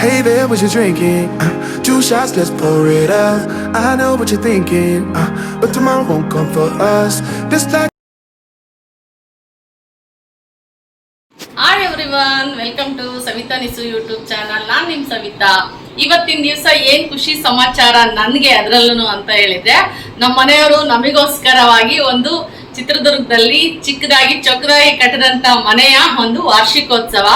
Baby, what you drinking? 2 shots, let's pour it out. I know what you're thinking, but tomorrow won't come for us. This like hi everyone, welcome to Savita ನಿಸು YouTube channel. ನಾನು ನಿಮ್ಮ ಸವಿತಾ. ಇವತ್ತಿನ ದಿವಸ ಏನು ಖುಷಿ ಸಮಾಚಾರ ನನಗೆ ಅದರಲ್ಲೂ ಅಂತ ಹೇಳಿದ್ರೆ, ನಮ್ಮ ಮನೆಯವರು ನಮಗೋಸ್ಕರವಾಗಿ ಒಂದು ಚಿತ್ರದುರ್ಗದಲ್ಲಿ ಚಿಕ್ಕದಾಗಿ ಚೊಕ್ಕದಾಗಿ ಕಟ್ಟಿದಂಥ ಮನೆಯ ಒಂದು ವಾರ್ಷಿಕೋತ್ಸವ.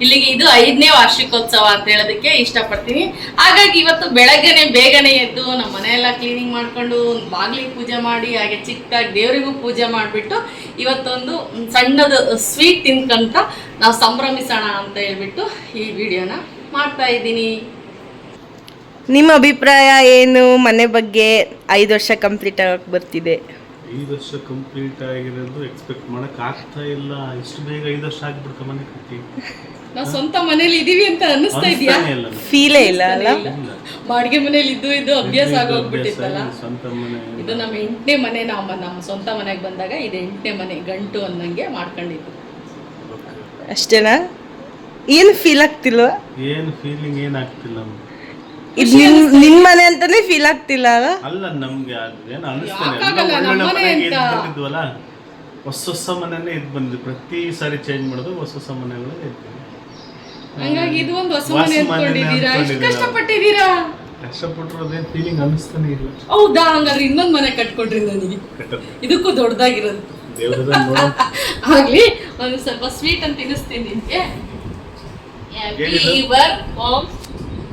ಇಲ್ಲಿಗೆ ಇದು 5ನೇ ವಾರ್ಷಿಕೋತ್ಸವ ಅಂತ ಹೇಳೋದಕ್ಕೆ ಇಷ್ಟಪಡ್ತೀನಿ. ಹಾಗಾಗಿ ಇವತ್ತು ಬೆಳಗ್ಗೆನೆ ಬೇಗನೆ ಎದ್ದು ನಮ್ಮ ಮನೆಯೆಲ್ಲ ಕ್ಲೀನಿಂಗ್ ಮಾಡಿಕೊಂಡು ಬಾಗಿಲಿಗೆ ಪೂಜೆ ಮಾಡಿ, ಹಾಗೆ ಚಿಕ್ಕದಾಗಿ ದೇವರಿಗೂ ಪೂಜೆ ಮಾಡಿಬಿಟ್ಟು ಇವತ್ತೊಂದು ಸಣ್ಣದು ಸ್ವೀಟ್ ತಿನ್ಕೊಂತ ನಾವು ಸಂಭ್ರಮಿಸೋಣ ಅಂತ ಹೇಳ್ಬಿಟ್ಟು ಈ ವಿಡಿಯೋನ ಮಾಡ್ತಾ ಇದ್ದೀನಿ. ನಿಮ್ಮ ಅಭಿಪ್ರಾಯ ಏನು ಮನೆ ಬಗ್ಗೆ? 5 ವರ್ಷ ಕಂಪ್ಲೀಟ್ ಆಗಿ ಬರ್ತಿದೆ. 5 ವರ್ಷ ಕಂಪ್ಲೀಟ್ ಆಗಿರೋದು ಎಕ್ಸ್ಪೆಕ್ಟ್ ಮಾಡಕ್ ಆಗ್ತಾ ಇಲ್ಲ. ಇಷ್ಟು ಬೇಗ 5 ವರ್ಷ ಆಗ್ಬಿಡ್ತ ಮನೆ ಕಟ್ಟಿ. ನಾವು ಸ್ವಂತ ಮನೇಲಿ ಇದೀವಿ ಅಂತ ಅನ್ನಿಸ್ತಾ ಇದೆಯಾ? ಫೀಲೇ ಇಲ್ಲ ಅಲ್ಲ? ಬಾಡಿಗೆ ಮನೇಲಿ ಇದು ಅಭ್ಯಾಸ ಆಗೋಗ್ಬಿಟ್ಟಿತ್ತಲ್ಲ. ಸ್ವಂತ ಮನೆ ಇದು ನಮ್ಮ 8ನೇ ಮನೆ. ನಮ್ಮ ಸ್ವಂತ ಮನೆಗೆ ಬಂದಾಗ ಇದು 8ನೇ ಮನೆ, ಗಂಟು ಅನ್ನಂಗೆ ಮಾಡ್ಕೊಂಡಿದ್ದು. ಅಷ್ಟೇನಾ? ಏನು ಫೀಲ್ ಆಗ್ತಿಲ್ವಾ? ಏನು ಫೀಲಿಂಗ್ ಏನಾಗ್ತಿಲ್ಲ. ಇದು ನಿನ್ ಮನೆ ಅಂತಾನೆ ಫೀಲ್ ಆಗ್ತಿಲ್ಲ ಅಲ್ಲ, ನಮ್ಗೆ ಏನು ಅನಿಸ್ತಾನೆ. ಹೊಸ ಮನೆನೇ ಇದು ಬಂದು ಪ್ರತಿ ಸಾರಿ ಚೇಂಜ್ ಮಾಡೋದು ಹೊಸ ಮನೆಗಳು ಇದ್ದು. ಹಂಗಾಗಿ ಇದು ಒಂದು ಹೊಸ ಮನೆ ಅಂದ್ಕೊಂಡಿದ್ದೀರಾ? ಕಷ್ಟಪಟ್ಟಿದ್ದೀರಾ? ಕಷ್ಟಪಟ್ಟರು ಅದೇನು ಫೀಲಿಂಗ್ ಅನಿಸ್ತಾನೆ ಇಲ್ಲ. ಹೌದಾ? ಹಂಗಾದ್ರೆ ಇನ್ನೊಂದು ಮನೆ ಕಟ್ಕೊಡ್ರಿ ನನಗೆ, ಇದಕ್ಕೂ ದೊಡ್ಡದಾಗಿರೋದು. ಆಗ್ಲಿ, ಒಂದು ಸ್ವಲ್ಪ ಸ್ವೀಟ್ ಅಂತ ತಿನ್ನಿಸ್ತೀನಿ ನಿಮ್ಗೆ. Happy birth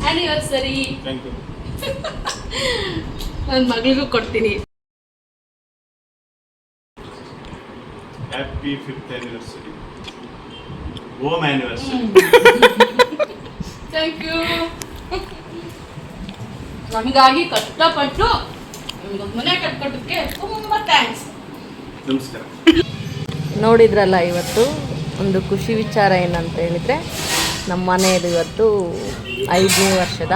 anniversary. ನನ್ನ ಮಗಳಿಗೂ ಕೊಡ್ತೀನಿ. Happy 5th anniversary, home anniversary. Thank you. ನಮಗಾಗಿ ಕಷ್ಟಪಟ್ಟು ನಮಗೊಂದು ಮನೆ ಕಟ್ಕೊಟ್ಟಕ್ಕೆ ತುಂಬಾ ಥ್ಯಾಂಕ್ಸ್. ನಮಸ್ಕಾರ. ನೋಡಿದ್ರಲ್ಲ, ಇವತ್ತು ಒಂದು ಖುಷಿ ವಿಚಾರ ಏನಂತ ಹೇಳಿದರೆ, ನಮ್ಮ ಮನೆಯದು ಇವತ್ತು 5ನೇ ವರ್ಷದ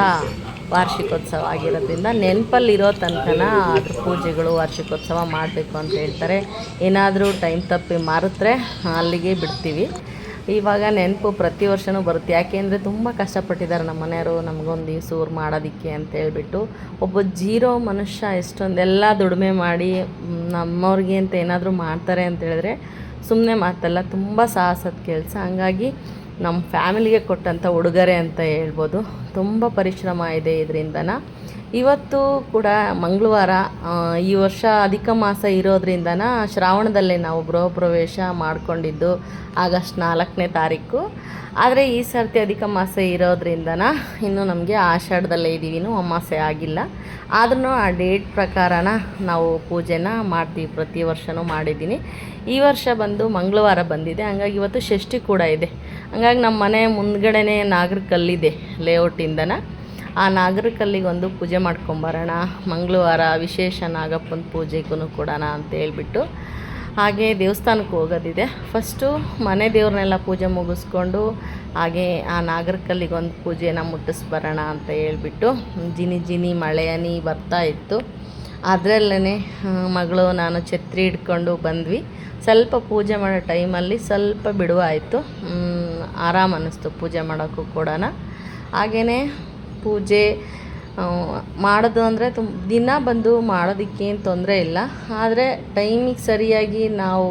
ವಾರ್ಷಿಕೋತ್ಸವ ಆಗಿರೋದ್ರಿಂದ ನೆನಪಲ್ಲಿರೋ ತನಕನ ಅದ್ರ ಪೂಜೆಗಳು ವಾರ್ಷಿಕೋತ್ಸವ ಮಾಡಬೇಕು ಅಂತ ಹೇಳ್ತಾರೆ. ಏನಾದರೂ ಟೈಮ್ ತಪ್ಪಿ ಮಾರಿದ್ರೆ ಅಲ್ಲಿಗೆ ಬಿಡ್ತೀವಿ. ಇವಾಗ ನೆನಪು ಪ್ರತಿ ವರ್ಷವೂ ಬರುತ್ತೆ. ಯಾಕೆಂದರೆ ತುಂಬ ಕಷ್ಟಪಟ್ಟಿದ್ದಾರೆ ನಮ್ಮ ಮನೆಯವರು ನಮಗೊಂದು ದಿವಸ ಮಾಡೋದಕ್ಕೆ ಅಂತ ಹೇಳ್ಬಿಟ್ಟು. ಒಬ್ಬ ಜೀರೋ ಮನುಷ್ಯ ಎಷ್ಟೊಂದೆಲ್ಲ ದುಡಿಮೆ ಮಾಡಿ ನಮ್ಮವ್ರಿಗೆ ಅಂತ ಏನಾದರೂ ಮಾಡ್ತಾರೆ ಅಂತ ಹೇಳಿದ್ರೆ ಸುಮ್ಮನೆ ಮಾತಲ್ಲ, ತುಂಬ ಸಾಹಸದ ಕೆಲಸ. ಹಂಗಾಗಿ ನಮ್ಮ ಫ್ಯಾಮಿಲಿಗೆ ಕೊಟ್ಟಂಥ ಉಡುಗೊರೆ ಅಂತ ಹೇಳ್ಬೋದು. ತುಂಬ ಪರಿಶ್ರಮ ಇದೆ ಇದರಿಂದನ. ಇವತ್ತು ಕೂಡ ಮಂಗಳವಾರ, ಈ ವರ್ಷ ಅಧಿಕ ಮಾಸ ಇರೋದ್ರಿಂದನ ಶ್ರಾವಣದಲ್ಲೇ ನಾವು ಗೃಹ ಪ್ರವೇಶ ಮಾಡ್ಕೊಂಡಿದ್ದು ಆಗಸ್ಟ್ 4ನೇ ತಾರೀಕು. ಆದರೆ ಈ ಸರ್ತಿ ಅಧಿಕ ಮಾಸ ಇರೋದ್ರಿಂದನ ಇನ್ನು ನಮಗೆ ಆಷಾಢದಲ್ಲೇ ಇದ್ದೀವಿ, ಇನ್ನೂ ಅಮಾಸೆ ಆಗಿಲ್ಲ. ಆದ್ರೂ ಆ ಡೇಟ್ ಪ್ರಕಾರನ ನಾವು ಪೂಜೆನ ಮಾಡ್ತೀವಿ. ಪ್ರತಿ ವರ್ಷವೂ ಮಾಡಿದ್ದೀನಿ. ಈ ವರ್ಷ ಬಂದು ಮಂಗಳವಾರ ಬಂದಿದೆ, ಹಂಗಾಗಿ ಇವತ್ತು ಷಷ್ಠಿ ಕೂಡ ಇದೆ. ಹಂಗಾಗಿ ನಮ್ಮ ಮನೆ ಮುಂದ್ಗಡೆನೇ ನಾಗರಕಲ್ಲಿದೆ ಲೇಔಟಿಂದನ. ಆ ನಾಗರಕಲ್ಲಿಗೆ ಒಂದು ಪೂಜೆ ಮಾಡ್ಕೊಂಬರೋಣ, ಮಂಗಳವಾರ ವಿಶೇಷ ನಾಗಪ್ಪನ ಪೂಜೆಗೂ ಕೊಡೋಣ ಅಂತ ಹೇಳ್ಬಿಟ್ಟು. ಹಾಗೆ ದೇವಸ್ಥಾನಕ್ಕೆ ಹೋಗೋದಿದೆ. ಫಸ್ಟು ಮನೆ ದೇವ್ರನ್ನೆಲ್ಲ ಪೂಜೆ ಮುಗಿಸ್ಕೊಂಡು ಹಾಗೆ ಆ ನಾಗರಕಲ್ಲಿಗೆ ಒಂದು ಪೂಜೆನ ಮುಟ್ಟಿಸ್ಬರೋಣ ಅಂತ ಹೇಳ್ಬಿಟ್ಟು. ಜಿನಿ ಮಳೆ ಹನಿ ಬರ್ತಾ ಇತ್ತು. ಅದರಲ್ಲೇ ಮಗಳು ನಾನು ಛತ್ರಿ ಹಿಡ್ಕೊಂಡು ಬಂದ್ವಿ. ಸ್ವಲ್ಪ ಪೂಜೆ ಮಾಡೋ ಟೈಮಲ್ಲಿ ಸ್ವಲ್ಪ ಬಿಡುವಾಯಿತು, ಆರಾಮ ಅನ್ನಿಸ್ತು ಪೂಜೆ ಮಾಡೋಕ್ಕೂ ಕೂಡ. ಹಾಗೆಯೇ ಪೂಜೆ ಮಾಡೋದು ಅಂದರೆ ದಿನ ಬಂದು ಮಾಡೋದಕ್ಕೇನು ತೊಂದರೆ ಇಲ್ಲ. ಆದರೆ ಟೈಮಿಗೆ ಸರಿಯಾಗಿ ನಾವು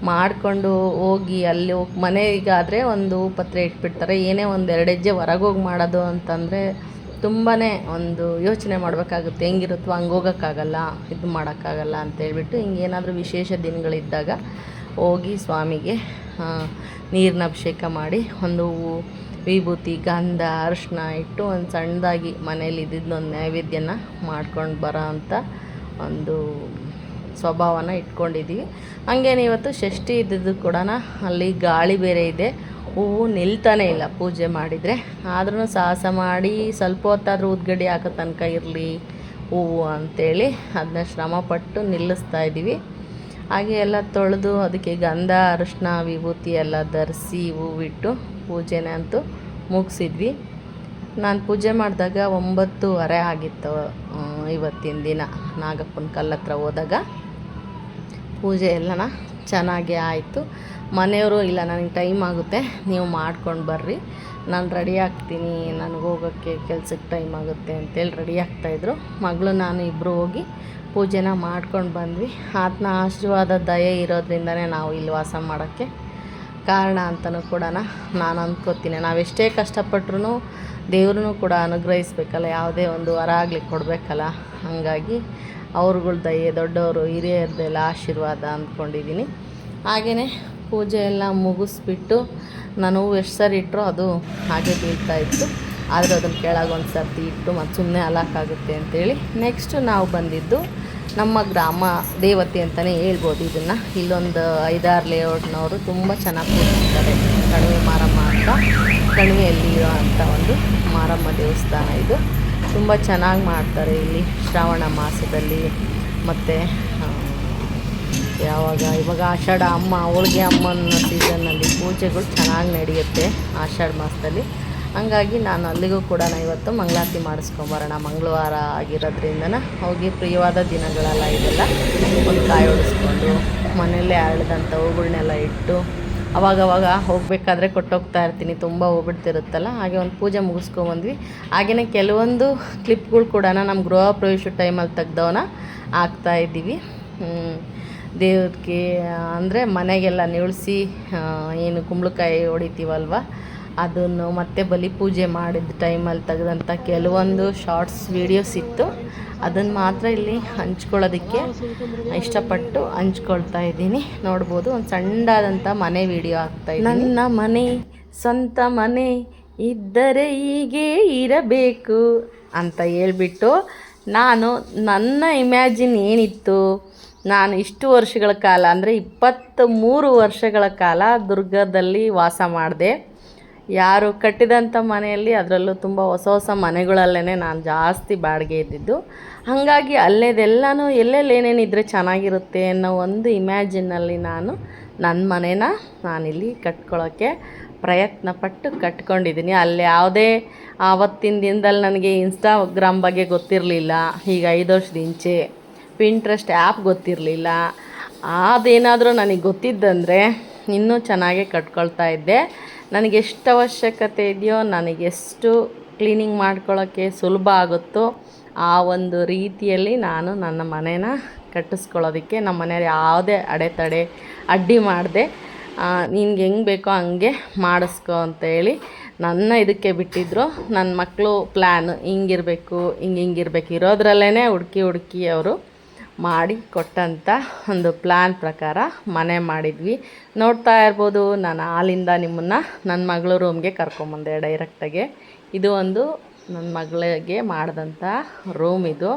ಮಾಡಿಕೊಂಡು ಹೋಗಿ ಅಲ್ಲಿ ಹೋಗಿ ಮನೆಗಾದರೆ ಒಂದು ಪತ್ರೆ ಇಟ್ಬಿಡ್ತಾರೆ. ಏನೇ ಒಂದು 2 ಹೆಜ್ಜೆ ಹೊರಗೆ ಹೋಗಿ ಮಾಡೋದು ಅಂತಂದರೆ ತುಂಬಾ ಒಂದು ಯೋಚನೆ ಮಾಡಬೇಕಾಗುತ್ತೆ. ಹೆಂಗಿರುತ್ತೋ ಹಂಗೆ ಹೋಗೋಕ್ಕಾಗಲ್ಲ, ಇದು ಮಾಡೋಕ್ಕಾಗಲ್ಲ ಅಂತೇಳ್ಬಿಟ್ಟು ಹಿಂಗೇನಾದರೂ ವಿಶೇಷ ದಿನಗಳಿದ್ದಾಗ ಹೋಗಿ ಸ್ವಾಮಿಗೆ ನೀರಿನ ಅಭಿಷೇಕ ಮಾಡಿ ಒಂದು ವಿಭೂತಿ, ಗಂಧ, ಅರಿಶಿನ ಇಟ್ಟು ಒಂದು ಸಣ್ಣದಾಗಿ ಮನೇಲಿ ಇದ್ದಿದ್ದೊಂದು ನೈವೇದ್ಯನ ಮಾಡ್ಕೊಂಡು ಬರೋ ಅಂಥ ಒಂದು ಸ್ವಭಾವನ ಇಟ್ಕೊಂಡಿದ್ದೀವಿ. ಹಂಗೇನೆ ಇವತ್ತು ಷಷ್ಠಿ ಇದ್ದಿದ್ದು ಕೂಡ ಅಲ್ಲಿ ಗಾಳಿ ಬೇರೆ ಇದೆ, ಹೂವು ನಿಲ್ತಾನೇ ಇಲ್ಲ ಪೂಜೆ ಮಾಡಿದರೆ. ಆದ್ರೂ ಸಾಹಸ ಮಾಡಿ ಸ್ವಲ್ಪ ಹೊತ್ತಾದರೂ ಉದ್ಗಡ್ಡಿ ಹಾಕೋ ತನಕ ಇರಲಿ ಹೂವು ಅಂಥೇಳಿ ಅದನ್ನ ಶ್ರಮಪಟ್ಟು ನಿಲ್ಲಿಸ್ತಾ ಇದ್ದೀವಿ. ಹಾಗೆ ಎಲ್ಲ ತೊಳೆದು ಅದಕ್ಕೆ ಗಂಧ, ಅರಿಶಿನ, ವಿಭೂತಿ ಎಲ್ಲ ಧರಿಸಿ ಹೂವಿಟ್ಟು ಪೂಜೆನ ಅಂತೂ ಮುಗಿಸಿದ್ವಿ. ನಾನು ಪೂಜೆ ಮಾಡಿದಾಗ 9:30 ಆಗಿತ್ತು ಇವತ್ತಿನ ದಿನ. ನಾಗಪ್ಪನ ಕಲ್ಲತ್ರ ಹೋದಾಗ ಪೂಜೆ ಎಲ್ಲನ ಚೆನ್ನಾಗೇ ಆಯಿತು. ಮನೆಯವರು ಇಲ್ಲ ನನಗೆ ಟೈಮ್ ಆಗುತ್ತೆ ನೀವು ಮಾಡ್ಕೊಂಡು ಬರ್ರಿ, ನಾನು ರೆಡಿ ಆಗ್ತೀನಿ, ನನಗೆ ಹೋಗೋಕ್ಕೆ ಕೆಲ್ಸಕ್ಕೆ ಟೈಮ್ ಆಗುತ್ತೆ ಅಂತೇಳಿ ರೆಡಿ ಆಗ್ತಾಯಿದ್ರು. ಮಗಳು ನಾನು ಇಬ್ಬರು ಹೋಗಿ ಪೂಜೆನ ಮಾಡ್ಕೊಂಡು ಬಂದ್ವಿ. ಆತನ ಆಶೀರ್ವಾದ ದಯೆ ಇರೋದ್ರಿಂದನೇ ನಾವು ಇಲ್ಲಿ ವಾಸ ಮಾಡೋಕ್ಕೆ ಕಾರಣ ಅಂತಲೂ ಕೂಡ ನಾನು ಅಂದ್ಕೋತೀನಿ. ನಾವೆಷ್ಟೇ ಕಷ್ಟಪಟ್ರೂ ದೇವ್ರೂ ಕೂಡ ಅನುಗ್ರಹಿಸ್ಬೇಕಲ್ಲ, ಯಾವುದೇ ಒಂದು ವರ ಆಗಲಿ ಕೊಡಬೇಕಲ್ಲ. ಹಾಗಾಗಿ ಅವ್ರುಗಳ ದಯೆ, ದೊಡ್ಡವರು ಹಿರಿಯರದೆಲ್ಲ ಆಶೀರ್ವಾದ ಅಂದ್ಕೊಂಡಿದ್ದೀನಿ. ಹಾಗೆಯೇ ಪೂಜೆ ಎಲ್ಲ ಮುಗಿಸ್ಬಿಟ್ಟು ನಾನು ಎಷ್ಟು ಸರಿ ಇಟ್ಟರು ಅದು ಹಾಗೆ ಬೀಳ್ತಾಯಿತ್ತು. ಆದರೆ ಅದನ್ನು ಕೆಳಗೊಂದು ಸರ್ತಿ ಇಟ್ಟು ಮತ್ತು ಸುಮ್ಮನೆ ಅಲಾಕಾಗುತ್ತೆ ಅಂತೇಳಿ ನೆಕ್ಸ್ಟು ನಾವು ಬಂದಿದ್ದು ನಮ್ಮ ಗ್ರಾಮ ದೇವತೆ ಅಂತಲೇ ಹೇಳ್ಬೋದು ಇದನ್ನು. ಇಲ್ಲೊಂದು 5-6 ಲೇಔಟ್ನವರು ತುಂಬ ಚೆನ್ನಾಗಿ ಕೂರಿಸ್ತಾರೆ. ಕಣಿವೆ ಮಾರಮ್ಮ ಅಂತ, ಕಣಿವೆಯಲ್ಲಿ ಇರೋವಂಥ ಒಂದು ಮಾರಮ್ಮ ದೇವಸ್ಥಾನ ಇದು. ತುಂಬ ಚೆನ್ನಾಗಿ ಮಾಡ್ತಾರೆ ಇಲ್ಲಿ ಶ್ರಾವಣ ಮಾಸದಲ್ಲಿ. ಮತ್ತು ಇವಾಗ ಆಷಾಢ ಹೋಳಿಗೆ ಅಮ್ಮನ ಸೀಸನ್ನಲ್ಲಿ ಪೂಜೆಗಳು ಚೆನ್ನಾಗಿ ನಡೆಯುತ್ತೆ ಆಷಾಢ ಮಾಸದಲ್ಲಿ. ಹಂಗಾಗಿ ನಾನು ಅಲ್ಲಿಗೂ ಕೂಡ ಇವತ್ತು ಮಂಗಳಾರತಿ ಮಾಡಿಸ್ಕೊಂಬರೋಣ, ಮಂಗಳವಾರ ಆಗಿರೋದ್ರಿಂದ ಹೋಗಿ ಪ್ರಿಯವಾದ ದಿನಗಳೆಲ್ಲ ಇದೆಲ್ಲ ಒಂದು ಕಾಯಿ ಹೊಡಿಸ್ಕೊಂಡು ಮನೆಯಲ್ಲೇ ಅರಳಿದಂಥ ಹೂಗಳನ್ನೆಲ್ಲ ಇಟ್ಟು ಅವಾಗವಾಗ ಹೋಗಬೇಕಾದ್ರೆ ಕೊಟ್ಟೋಗ್ತಾ ಇರ್ತೀನಿ, ತುಂಬ ಹೋಗ್ಬಿಡ್ತಿರುತ್ತಲ್ಲ. ಹಾಗೆ ಒಂದು ಪೂಜೆ ಮುಗಿಸ್ಕೊಂಬಂದ್ವಿ. ಹಾಗೆಯೇ ಕೆಲವೊಂದು ಕ್ಲಿಪ್ಗಳು ಕೂಡ ನಮ್ಮ ಗೃಹ ಪ್ರವೇಶ ಟೈಮಲ್ಲಿ ತೆಗ್ದವನ್ನ ಹಾಕ್ತಾಯಿದ್ದೀವಿ. ದೇವ್ರಿಗೆ ಅಂದರೆ ಮನೆಗೆಲ್ಲ ನಿಳ್ಸಿ ಏನು ಕುಂಬಳಕಾಯಿ ಹೊಡಿತೀವಲ್ವ ಅದನ್ನು ಮತ್ತೆ ಬಲಿ ಪೂಜೆ ಮಾಡಿದ ಟೈಮಲ್ಲಿ ತೆಗೆದಂಥ ಕೆಲವೊಂದು ಶಾರ್ಟ್ಸ್ ವೀಡಿಯೋಸ್ ಇತ್ತು. ಅದನ್ನು ಮಾತ್ರ ಇಲ್ಲಿ ಹಂಚ್ಕೊಳ್ಳೋದಕ್ಕೆ ಇಷ್ಟಪಟ್ಟು ಹಂಚ್ಕೊಳ್ತಾ ಇದ್ದೀನಿ. ನೋಡ್ಬೋದು ಒಂದು ಸಣ್ಣದಾದಂಥ ಮನೆ ವೀಡಿಯೋ ಆಗ್ತಾಯಿದ್ದೀನಿ. ನನ್ನ ಮನೆ ಸ್ವಂತ ಮನೆ ಇದ್ದರೆ ಹೀಗೆ ಇರಬೇಕು ಅಂತ ಹೇಳ್ಬಿಟ್ಟು ನಾನು ನನ್ನ ಇಮ್ಯಾಜಿನ್ ಏನಿತ್ತು, ನಾನು ಇಷ್ಟು ವರ್ಷಗಳ ಕಾಲ ಅಂದರೆ 23 ವರ್ಷಗಳ ಕಾಲ ದುರ್ಗದಲ್ಲಿ ವಾಸ ಮಾಡಿದೆ. ಯಾರು ಕಟ್ಟಿದಂಥ ಮನೆಯಲ್ಲಿ, ಅದರಲ್ಲೂ ತುಂಬ ಹೊಸ ಹೊಸ ಮನೆಗಳಲ್ಲೇ ನಾನು ಜಾಸ್ತಿ ಬಾಡಿಗೆ ಇದ್ದಿದ್ದು. ಹಾಗಾಗಿ ಅಲ್ಲೇದೆಲ್ಲನೂ ಎಲ್ಲೆಲ್ಲಿ ಏನೇನಿದ್ರೆ ಚೆನ್ನಾಗಿರುತ್ತೆ ಅನ್ನೋ ಒಂದು ಇಮ್ಯಾಜಿನಲ್ಲಿ ನಾನು ನನ್ನ ಮನೇನ ನಾನಿಲ್ಲಿ ಕಟ್ಕೊಳ್ಳೋಕ್ಕೆ ಪ್ರಯತ್ನಪಟ್ಟು ಕಟ್ಕೊಂಡಿದ್ದೀನಿ. ಅಲ್ಲಿ ಯಾವುದೇ ಆವತ್ತಿನ ದಿನದಲ್ಲಿ ನನಗೆ ಇನ್ಸ್ಟಾಗ್ರಾಮ್ ಬಗ್ಗೆ ಗೊತ್ತಿರಲಿಲ್ಲ. ಈಗ 5 ವರ್ಷದ ಇಂಚೆ ಪಿಂಟ್ರೆಸ್ಟ್ ಆ್ಯಪ್ ಗೊತ್ತಿರಲಿಲ್ಲ. ಅದೇನಾದರೂ ನನಗೆ ಗೊತ್ತಿದ್ದಂದರೆ ಇನ್ನೂ ಚೆನ್ನಾಗೇ ಕಟ್ಕೊಳ್ತಾ ಇದ್ದೆ. ನನಗೆಷ್ಟು ಅವಶ್ಯಕತೆ ಇದೆಯೋ, ನನಗೆಷ್ಟು ಕ್ಲೀನಿಂಗ್ ಮಾಡ್ಕೊಳ್ಳೋಕ್ಕೆ ಸುಲಭ ಆಗುತ್ತೋ ಆ ಒಂದು ರೀತಿಯಲ್ಲಿ ನಾನು ನನ್ನ ಮನೇನ ಕಟ್ಟಿಸ್ಕೊಳ್ಳೋದಕ್ಕೆ ನಮ್ಮ ಮನೆಯವ್ರು ಯಾವುದೇ ಅಡೆತಡೆ ಅಡ್ಡಿ ಮಾಡಿದೆ. ನಿನ್ಗೆ ಹೆಂಗೆ ಬೇಕೋ ಹಂಗೆ ಮಾಡಿಸ್ಕೊ ಅಂತೇಳಿ ನನ್ನ ಇದಕ್ಕೆ ಬಿಟ್ಟಿದ್ದರು. ನನ್ನ ಮಕ್ಕಳು ಪ್ಲ್ಯಾನು ಹಿಂಗಿರಬೇಕು ಹಿಂಗಿರ್ಬೇಕು ಇರೋದ್ರಲ್ಲೇ ಹುಡುಕಿ ಅವರು ಮಾಡಿ ಕೊಟ್ಟಂಥ ಒಂದು ಪ್ಲ್ಯಾನ್ ಪ್ರಕಾರ ಮನೆ ಮಾಡಿದ್ವಿ. ನೋಡ್ತಾ ಇರ್ಬೋದು, ನಾನು ಹಾಲಿಂದ ನಿಮ್ಮನ್ನು ನನ್ನ ಮಗಳ ರೂಮ್ಗೆ ಕರ್ಕೊಂಬಂದೆ ಡೈರೆಕ್ಟಾಗೆ. ಇದು ಒಂದು ನನ್ನ ಮಗಳಿಗೆ ಮಾಡಿದಂಥ ರೂಮ್ ಇದು.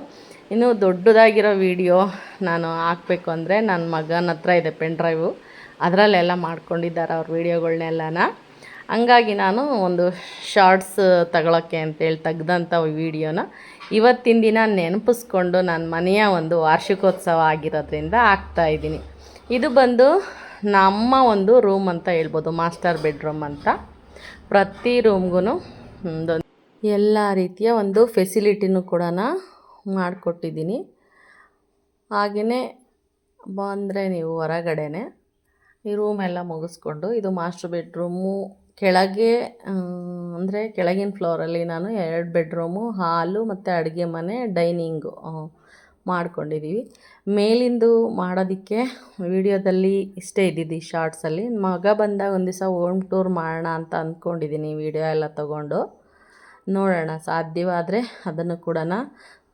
ಇನ್ನು ದೊಡ್ಡದಾಗಿರೋ ವಿಡಿಯೋ ನಾನು ಹಾಕಬೇಕು ಅಂದರೆ ನನ್ನ ಮಗನ ಹತ್ರ ಇದೆ ಪೆನ್ ಡ್ರೈವು, ಅದರಲ್ಲೆಲ್ಲ ಮಾಡ್ಕೊಂಡಿದ್ದಾರೆ ಅವ್ರ ವೀಡಿಯೋಗಳ್ನೆಲ್ಲನ. ಹಂಗಾಗಿ ನಾನು ಒಂದು ಶಾರ್ಟ್ಸ್ ತಗೊಳ್ಳೋಕ್ಕೆ ಅಂತೇಳಿ ತೆಗ್ದಂಥ ವೀಡಿಯೋನ ಇವತ್ತಿನ ದಿನ ನೆನಪಿಸ್ಕೊಂಡು ನನ್ನ ಮನೆಯ ಒಂದು ವಾರ್ಷಿಕೋತ್ಸವ ಆಗಿರೋದ್ರಿಂದ ಹಾಕ್ತಾಯಿದ್ದೀನಿ. ಇದು ಬಂದು ನಮ್ಮ ಒಂದು ರೂಮ್ ಅಂತ ಹೇಳ್ಬೋದು, ಮಾಸ್ಟರ್ ಬೆಡ್ರೂಮ್ ಅಂತ. ಪ್ರತಿ ರೂಮ್ಗೂ ಒಂದು ಎಲ್ಲ ರೀತಿಯ ಒಂದು ಫೆಸಿಲಿಟಿನೂ ಕೂಡ ಮಾಡಿಕೊಟ್ಟಿದ್ದೀನಿ. ಹಾಗೆಯೇ ಬಂದರೆ ನೀವು ಹೊರಗಡೆನೆ ಈ ರೂಮೆಲ್ಲ ಮುಗಿಸ್ಕೊಂಡು, ಇದು ಮಾಸ್ಟರ್ ಬೆಡ್ರೂಮು. ಕೆಳಗೆ ಅಂದರೆ ಕೆಳಗಿನ ಫ್ಲೋರಲ್ಲಿ ನಾನು 2 ಬೆಡ್ರೂಮು, ಹಾಲು ಮತ್ತು ಅಡುಗೆ ಮನೆ, ಡೈನಿಂಗು ಮಾಡ್ಕೊಂಡಿದ್ದೀವಿ. ಮೇಲಿಂದು ಮಾಡೋದಕ್ಕೆ ವಿಡಿಯೋದಲ್ಲಿ ಇಷ್ಟೇ ಇದ್ದಿದ್ದು ಈ ಶಾರ್ಟ್ಸಲ್ಲಿ. ಮಗ ಬಂದಾಗ ಒಂದು ದಿವಸ ಹೋಮ್ ಟೂರ್ ಮಾಡೋಣ ಅಂತ ಅಂದ್ಕೊಂಡಿದ್ದೀನಿ. ವಿಡಿಯೋ ಎಲ್ಲ ತೊಗೊಂಡು ನೋಡೋಣ, ಸಾಧ್ಯವಾದರೆ ಅದನ್ನು ಕೂಡ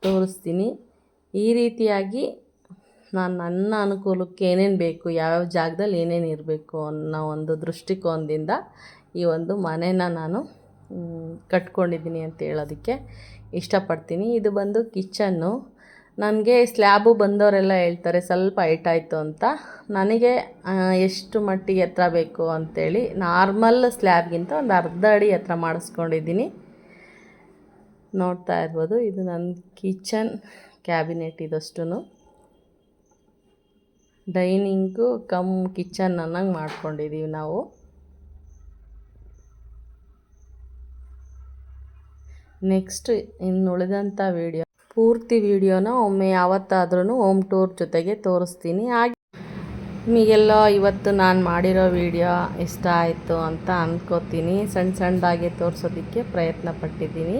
ತೋರಿಸ್ತೀನಿ. ಈ ರೀತಿಯಾಗಿ ನಾನು ನನ್ನ ಅನುಕೂಲಕ್ಕೆ ಏನೇನು ಬೇಕು, ಯಾವ್ಯಾವ ಜಾಗದಲ್ಲಿ ಏನೇನು ಇರಬೇಕು ಅನ್ನೋ ಒಂದು ದೃಷ್ಟಿಕೋನದಿಂದ ಈ ಒಂದು ಮನೇನ ನಾನು ಕಟ್ಕೊಂಡಿದ್ದೀನಿ ಅಂತ ಹೇಳೋದಕ್ಕೆ ಇಷ್ಟಪಡ್ತೀನಿ. ಇದು ಬಂದು ಕಿಚನ್ನು. ನನಗೆ ಸ್ಲ್ಯಾಬು ಬಂದವರೆಲ್ಲ ಹೇಳ್ತಾರೆ ಸ್ವಲ್ಪ ಹೈಟ್ ಆಯಿತು ಅಂತ. ನನಗೆ ಎಷ್ಟು ಮಟ್ಟಿಗೆ ಎತ್ತರ ಬೇಕು ಅಂಥೇಳಿ ನಾರ್ಮಲ್ ಸ್ಲ್ಯಾಬ್ಗಿಂತ ಒಂದು ಅರ್ಧ ಅಡಿ ಎತ್ತರ ಮಾಡಿಸ್ಕೊಂಡಿದ್ದೀನಿ. ನೋಡ್ತಾ ಇರ್ಬೋದು, ಇದು ನನ್ನ ಕಿಚನ್ ಕ್ಯಾಬಿನೆಟ್. ಇದಷ್ಟು ಡೈನಿಂಗು ಕಮ್ ಕಿಚನ್ ಅನ್ನಂಗೆ ಮಾಡ್ಕೊಂಡಿದ್ದೀವಿ ನಾವು. ನೆಕ್ಸ್ಟ್ ಇನ್ನು ಉಳಿದಂಥ ಪೂರ್ತಿ ವೀಡಿಯೋನ ಒಮ್ಮೆ ಯಾವತ್ತಾದ್ರೂ ಹೋಮ್ ಟೂರ್ ಜೊತೆಗೆ ತೋರಿಸ್ತೀನಿ. ನಿಮಗೆಲ್ಲ ಇವತ್ತು ನಾನು ಮಾಡಿರೋ ವಿಡಿಯೋ ಇಷ್ಟ ಆಯಿತು ಅಂತ ಅಂದ್ಕೋತೀನಿ. ಸಣ್ಣದಾಗಿ ತೋರಿಸೋದಕ್ಕೆ ಪ್ರಯತ್ನ ಪಟ್ಟಿದ್ದೀನಿ.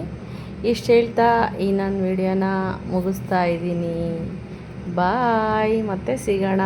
ಇಷ್ಟು ಹೇಳ್ತಾ ಈ ನನ್ನ ವಿಡಿಯೋನ ಮುಗಿಸ್ತಾ ಇದ್ದೀನಿ. ಬಾಯ್, ಮತ್ತೆ ಸಿಗೋಣ.